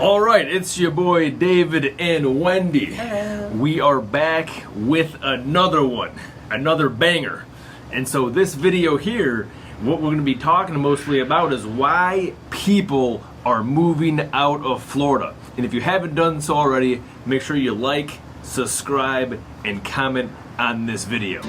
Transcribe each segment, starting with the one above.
All right, it's your boy David and Wendy. Hello. We are back with another one, another banger. And so this video here, what we're going to be talking mostly about is why people are moving out of Florida. And if you haven't done so already, make sure you like, subscribe, and comment on this video.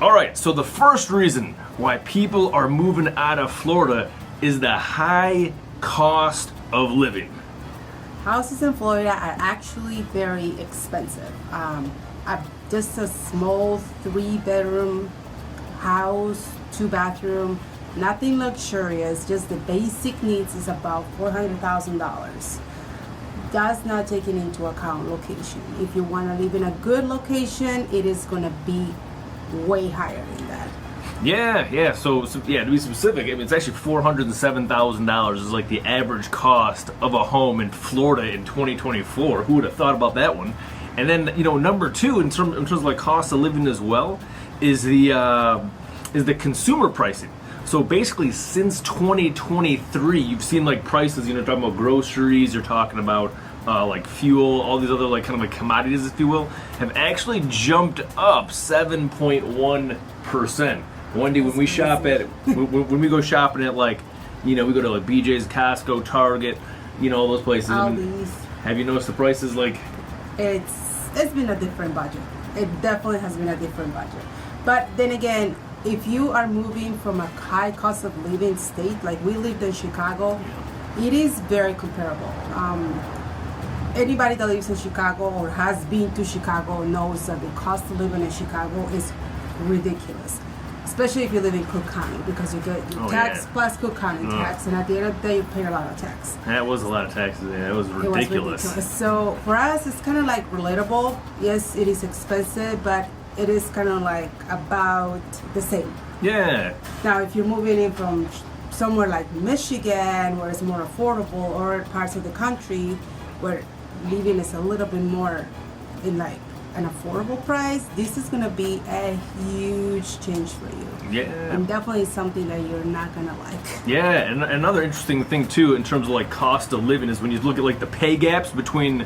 Alright, so the first reason why people are moving out of Florida is the high cost of living. Houses in Florida are actually very expensive. Just a small 3-bedroom house, 2-bathroom, nothing luxurious, just the basic needs is about $400,000. Does not taking into account location. If you want to live in a good location, it is going to be way higher than that. Yeah. So to be specific, I mean, it's actually $407,000 is like the average cost of a home in Florida in 2024. Who would have thought about that one? And then, number two in terms of like cost of living as well is the consumer pricing. So basically, since 2023, you've seen like prices. You're talking about groceries. You're talking about like fuel, all these other like kind of like commodities, if you will, have actually jumped up 7.1%. Wendy, when we shop at when we go shopping at like, we go to like BJ's, Costco, Target, all those places. All these. Have you noticed the prices like? It's been a different budget. It definitely has been a different budget. But then again, if you are moving from a high cost of living state, like we lived in Chicago, it is very comparable. Anybody that lives in Chicago or has been to Chicago knows that the cost of living in Chicago is ridiculous. Especially if you live in Cook County, because you get your tax plus Cook County tax, and at the end of the day, you pay a lot of tax. That was a lot of taxes. Yeah, it was ridiculous. So for us, it's kind of like relatable. Yes, it is expensive, but it is kind of like about the same. Yeah. Now, if you're moving in from somewhere like Michigan, where it's more affordable, or parts of the country where living is a little bit more in like an affordable price, this is going to be a huge change for you. Yeah. And definitely something that you're not going to like. Yeah, and another interesting thing too in terms of like cost of living is when you look at like the pay gaps between,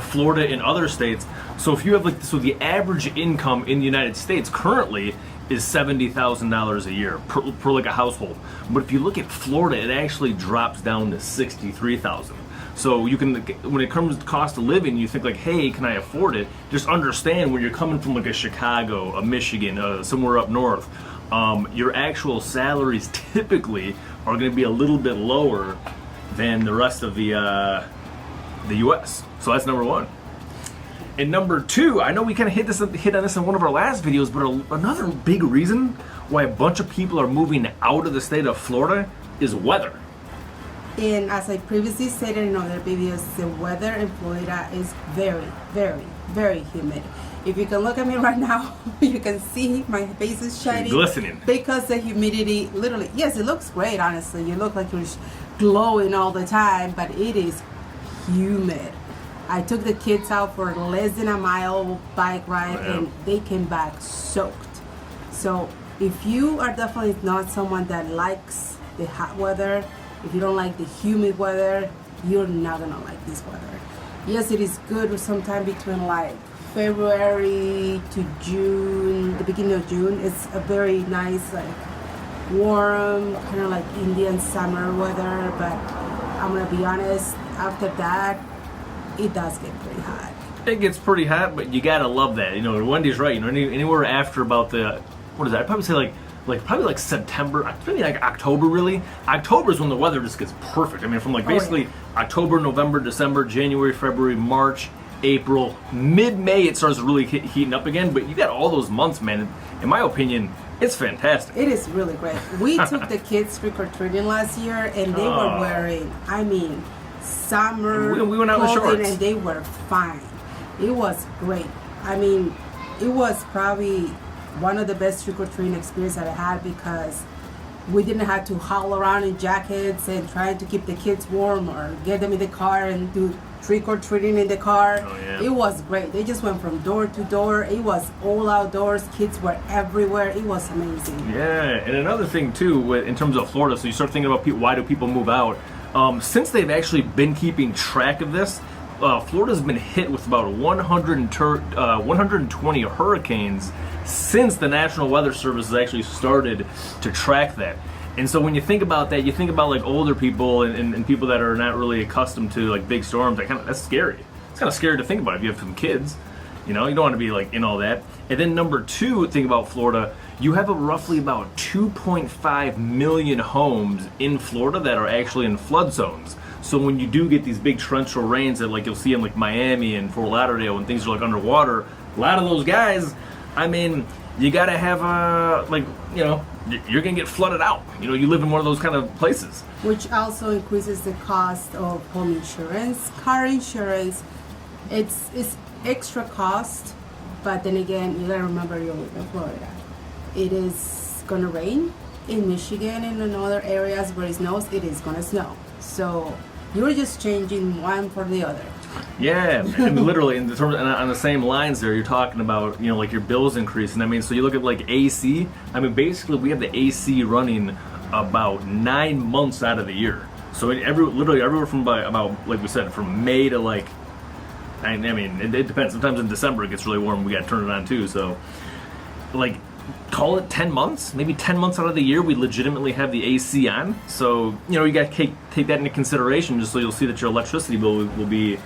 Florida and other states. So if you have the average income in the United States currently is $70,000 a year per like a household. But if you look at Florida, it actually drops down to $63,000. So you can, when it comes to cost of living, you think like, hey, can I afford it? Just understand when you're coming from like a Chicago, a Michigan, somewhere up north, your actual salaries typically are going to be a little bit lower than the rest of the U.S. So that's number one. And number two, I know we kind of hit on this in one of our last videos, but another big reason why a bunch of people are moving out of the state of Florida is weather. And as I previously stated in other videos, the weather in Florida is very, very, very humid. If you can look at me right now, you can see my face is shining. It's glistening. Because the humidity, literally, yes, it looks great, honestly. You look like you're glowing all the time, but it is humid. I took the kids out for less than a mile bike ride, and they came back soaked. So if you are definitely not someone that likes the hot weather, if you don't like the humid weather, you're not gonna like this weather. Yes, it is good sometime between like February to June, the beginning of June. It's a very nice, like warm, kind of like Indian summer weather. But I'm gonna be honest, after that, it does get pretty hot. It gets pretty hot, but you gotta love that. Wendy's right. Anywhere after about the, what is that? I'd probably say probably like September, maybe like October really. October is when the weather just gets perfect. I mean, from like basically October, November, December, January, February, March, April, mid-May it starts really heating up again. But you got all those months, man. In my opinion, it's fantastic. It is really great. We took the kids trick-or-treating last year, and they were wearing, summer We went out in clothing, shorts. and they were fine. It was great. I mean, it was probably one of the best trick-or-treating experience that I had because we didn't have to haul around in jackets and trying to keep the kids warm or get them in the car and do trick-or-treating in the car. Oh, yeah. It was great. They just went from door to door. It was all outdoors. Kids were everywhere. It was amazing. Yeah, and another thing too, in terms of Florida, so you start thinking about people, why do people move out? Since they've actually been keeping track of this, Florida's been hit with about 120 hurricanes since the National Weather Service has actually started to track that. And so when you think about that, you think about like older people and people that are not really accustomed to like big storms. That's scary. It's kind of scary to think about if you have some kids. You know, you don't want to be like in all that. And then number two, think about Florida. You have roughly about 2.5 million homes in Florida that are actually in flood zones. So when you do get these big torrential rains that like you'll see in like Miami and Fort Lauderdale when things are like underwater, a lot of those guys, I mean, you gotta have you're gonna get flooded out. You know, you live in one of those kind of places. Which also increases the cost of home insurance, car insurance. It's extra cost, but then again, you gotta remember you live in Florida. It is gonna rain in Michigan and in other areas where it snows. It is gonna snow, so you're just changing one for the other. Yeah, and literally in the terms on the same lines there, you're talking about, you know, like your bills increasing. I mean, so you look at like AC. I mean, basically we have the AC running about 9 months out of the year. So literally everywhere from about like we said, from May to like, I mean, it depends. Sometimes in December it gets really warm. We got to turn it on too. So like, call it 10 months, maybe 10 months out of the year, we legitimately have the AC on. So, you know, you got to take that into consideration just so you'll see that your electricity bill will be,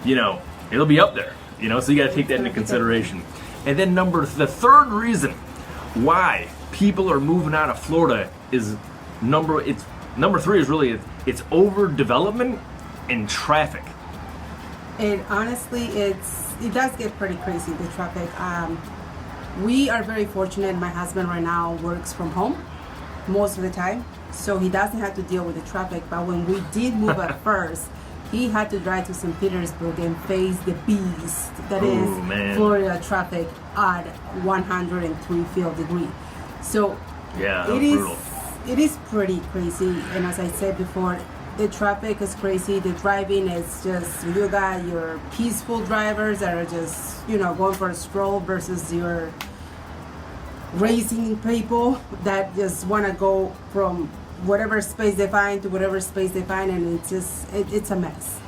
you know, it'll be up there, you know, so you got to take that into consideration. And then the third reason why people are moving out of Florida is number three is really it's overdevelopment and traffic. And honestly, it does get pretty crazy, the traffic. We are very fortunate. My husband right now works from home most of the time, so he doesn't have to deal with the traffic. But when we did move at first, he had to drive to St. Petersburg and face the beast that is Florida traffic at 103 field degree. So yeah, brutal. It is pretty crazy. And as I said before, the traffic is crazy. The driving is just, you got your peaceful drivers that are just, you know, going for a stroll versus your racing people that just want to go from whatever space they find to whatever space they find, and it's just it's a mess.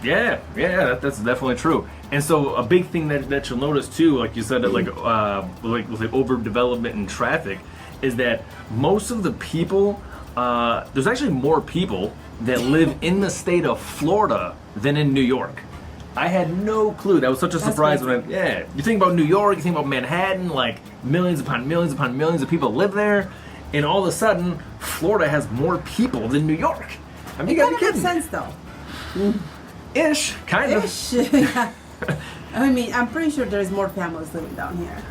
Yeah, that's definitely true. And so a big thing that you'll notice too, like you said, that like with like overdevelopment and traffic, is that most of the people, there's actually more people that live in the state of Florida than in New York. I had no clue. That was such a surprise when you think about New York, you think about Manhattan, like millions upon millions upon millions of people live there, and all of a sudden, Florida has more people than New York. I mean, It you gotta kind be of makes kidding. sense though. Ish, kind of. Ish. Yeah. I mean, I'm pretty sure there's more families living down here.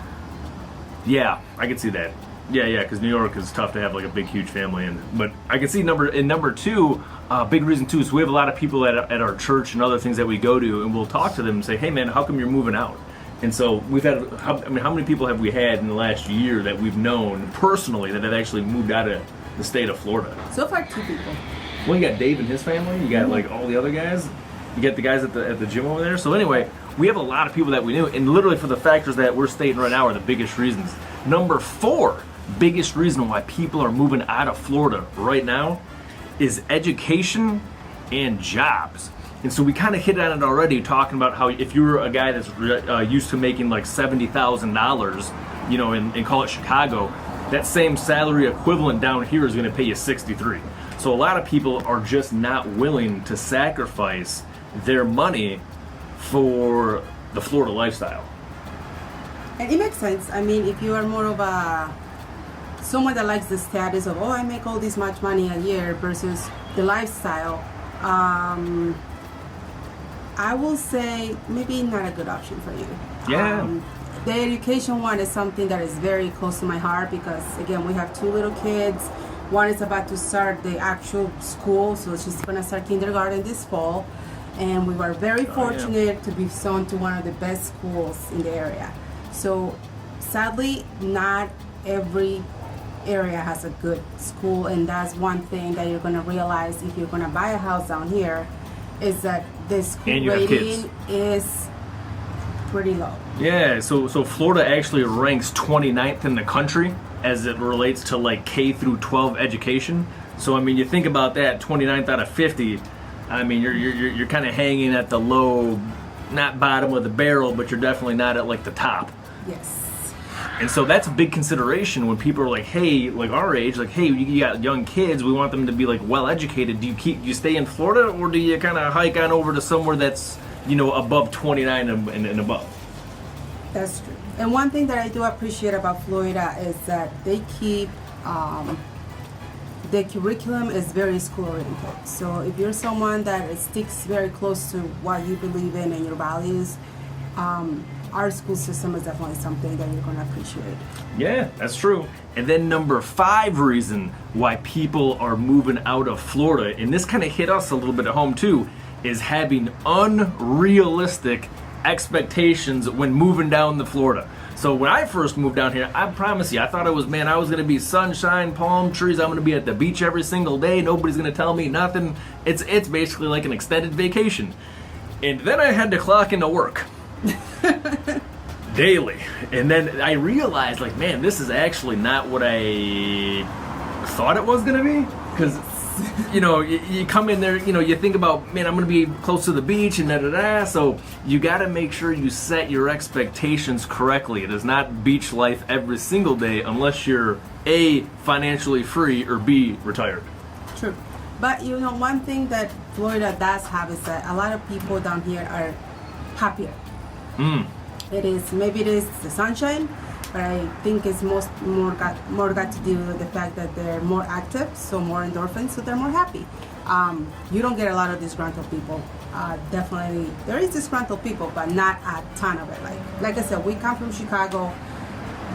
Yeah, I can see that. Yeah, because New York is tough to have like a big, huge family in. But I can see number two, big reason too, is we have a lot of people at our church and other things that we go to, and we'll talk to them and say, hey man, how come you're moving out? And so we've had, how many people have we had in the last year that we've known personally that have actually moved out of the state of Florida? So far, 2 people. Well, you got Dave and his family, you got like all the other guys, you got the guys at the gym over there. So anyway, we have a lot of people that we knew, and literally for the factors that we're stating right now are the biggest reasons. Number 4 biggest reason why people are moving out of Florida right now is education and jobs. And so we kind of hit on it already, talking about how if you're a guy that's used to making like $70,000, you know, and call it Chicago, that same salary equivalent down here is going to pay you 63. So a lot of people are just not willing to sacrifice their money for the Florida lifestyle. And it makes sense. I mean, if you are more of someone that likes the status of, oh, I make all this much money a year versus the lifestyle, I will say maybe not a good option for you. Yeah. The education one is something that is very close to my heart because, again, we have 2 little kids. One is about to start the actual school, so she's gonna start kindergarten this fall. And we were very fortunate to be sent to one of the best schools in the area. So sadly, not every area has a good school, and that's one thing that you're gonna realize if you're gonna buy a house down here, is that the school rating is pretty low. Yeah, so Florida actually ranks 29th in the country as it relates to like K through 12 education. So I mean, you think about that, 29th out of 50. I mean, you're kind of hanging at the low, not bottom of the barrel, but you're definitely not at like the top. Yes. And so that's a big consideration when people are like, hey, like our age, like, hey, you got young kids, we want them to be like well educated. Do you stay in Florida, or do you kind of hike on over to somewhere that's, you know, above 29 and above? That's true. And one thing that I do appreciate about Florida is that they keep the curriculum is very school oriented. So if you're someone that sticks very close to what you believe in and your values, our school system is definitely something that you're going to appreciate. Yeah, that's true. And then number 5 reason why people are moving out of Florida, and this kind of hit us a little bit at home too, is having unrealistic expectations when moving down to Florida. So when I first moved down here, I promise you, I thought it was, man, I was going to be sunshine, palm trees, I'm going to be at the beach every single day, nobody's going to tell me nothing. It's basically like an extended vacation. And then I had to clock into work. Daily. And then I realized, like, man, this is actually not what I thought it was going to be. Because, you know, you come in there, you know, you think about, man, I'm going to be close to the beach and da-da-da. So you got to make sure you set your expectations correctly. It is not beach life every single day unless you're A, financially free, or B, retired. True. But, you know, one thing that Florida does have is that a lot of people down here are happier. Maybe it is the sunshine, but I think it's more got to do with the fact that they're more active, so more endorphins, so they're more happy. You don't get a lot of disgruntled people. Definitely, there is disgruntled people, but not a ton of it. Like I said, we come from Chicago.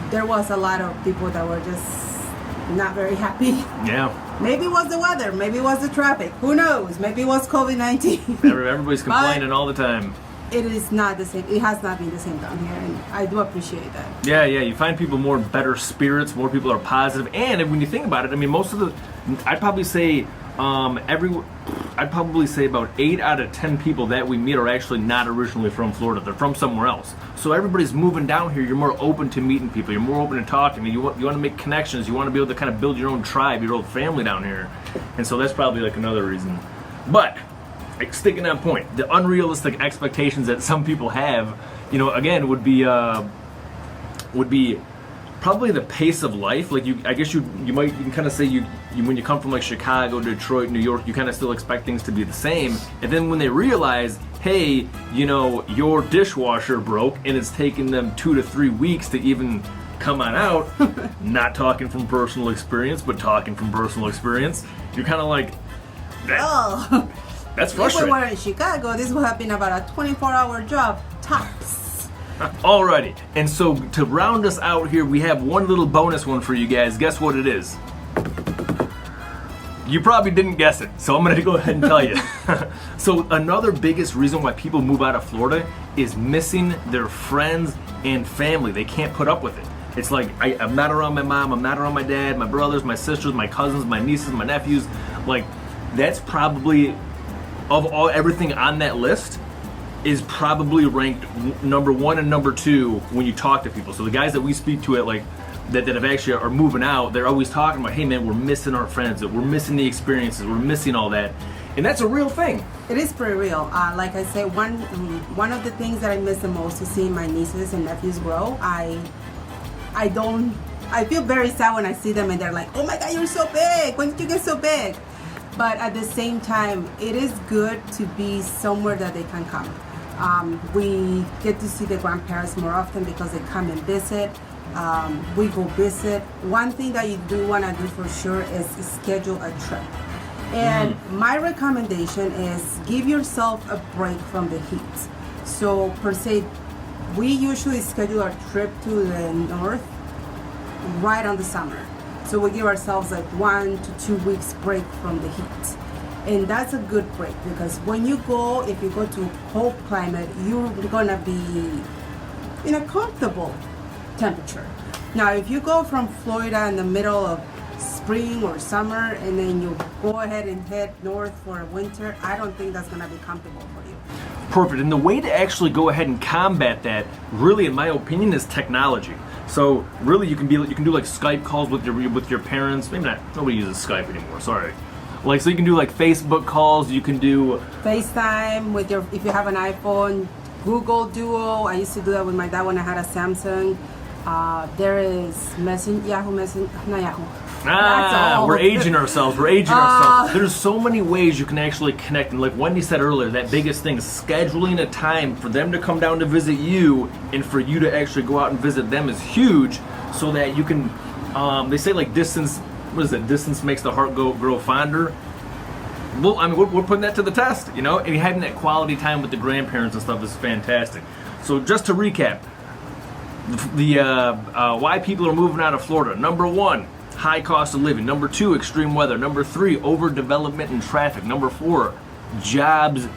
There was a lot of people that were just not very happy. Yeah. Maybe it was the weather, maybe it was the traffic. Who knows? Maybe it was COVID-19. Everybody's complaining all the time. It is not the same. It has not been the same down here, and I do appreciate that. Yeah, you find people more better spirits, more people are positive, and when you think about it, I mean, I'd probably say about 8 out of 10 people that we meet are actually not originally from Florida. They're from somewhere else. So everybody's moving down here. You're more open to meeting people. You're more open to talking. You want to make connections. You want to be able to kind of build your own tribe, your own family down here, and so that's probably like another reason. But sticking on point, the unrealistic expectations that some people have, you know, again, would be probably the pace of life. Like I guess you can kind of say you when you come from like Chicago, Detroit, New York, you kind of still expect things to be the same. And then when they realize, hey, you know, your dishwasher broke and it's taken them 2 to 3 weeks to even come on out, not talking from personal experience, but talking from personal experience, you're kind of like, Oh. That's frustrating. If we were in Chicago, this would have been about a 24-hour job, tops. Alrighty, and so to round us out here, we have one little bonus one for you guys. Guess what it is? You probably didn't guess it, so I'm going to go ahead and tell you. So another biggest reason why people move out of Florida is missing their friends and family. They can't put up with it. It's like, I'm not around my mom, I'm not around my dad, my brothers, my sisters, my cousins, my nieces, my nephews. Like, that's probably, of everything on that list, is probably ranked number 1 and number 2 when you talk to people. So the guys that we speak to that have actually are moving out, they're always talking about, hey man, we're missing our friends, we're missing the experiences, we're missing all that. And that's a real thing. It is pretty real. Like I say, one of the things that I miss the most is seeing my nieces and nephews grow. I feel very sad when I see them and they're like, oh my God, you're so big. When did you get so big? But at the same time, it is good to be somewhere that they can come. We get to see the grandparents more often because they come and visit. We go visit. One thing that you do want to do for sure is schedule a trip. And my recommendation is give yourself a break from the heat. So per se, we usually schedule our trip to the north right on the summer. So we give ourselves like 1 to 2 weeks break from the heat. And that's a good break because when you go, if you go to a cold climate, you're gonna be in a comfortable temperature. Now, if you go from Florida in the middle of spring or summer and then you go ahead and head north for winter, I don't think that's gonna be comfortable for you. Perfect. And the way to actually go ahead and combat that, really, in my opinion, is technology. So really, you can do like Skype calls with your parents. Maybe not. Nobody uses Skype anymore. Sorry. Like, so you can do like Facebook calls. You can do FaceTime with your, if you have an iPhone, Google Duo. I used to do that with my dad when I had a Samsung. There is Yahoo Messenger, not Yahoo. We're aging ourselves. There's so many ways you can actually connect. And like Wendy said earlier, that biggest thing is scheduling a time for them to come down to visit you and for you to actually go out and visit them is huge so that you can, they say like distance, what is it? Distance makes the heart grow fonder. Well, I mean, we're putting that to the test, you know, and having that quality time with the grandparents and stuff is fantastic. So just to recap, the why people are moving out of Florida. Number 1, high cost of living. Number 2, extreme weather. Number 3, overdevelopment and traffic. Number 4, jobs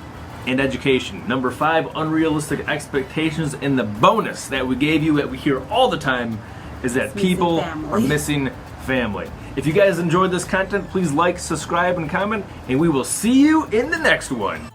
and education. Number 5, unrealistic expectations. And the bonus that we gave you that we hear all the time is that people are missing family. If you guys enjoyed this content, please like, subscribe, and comment, and we will see you in the next one.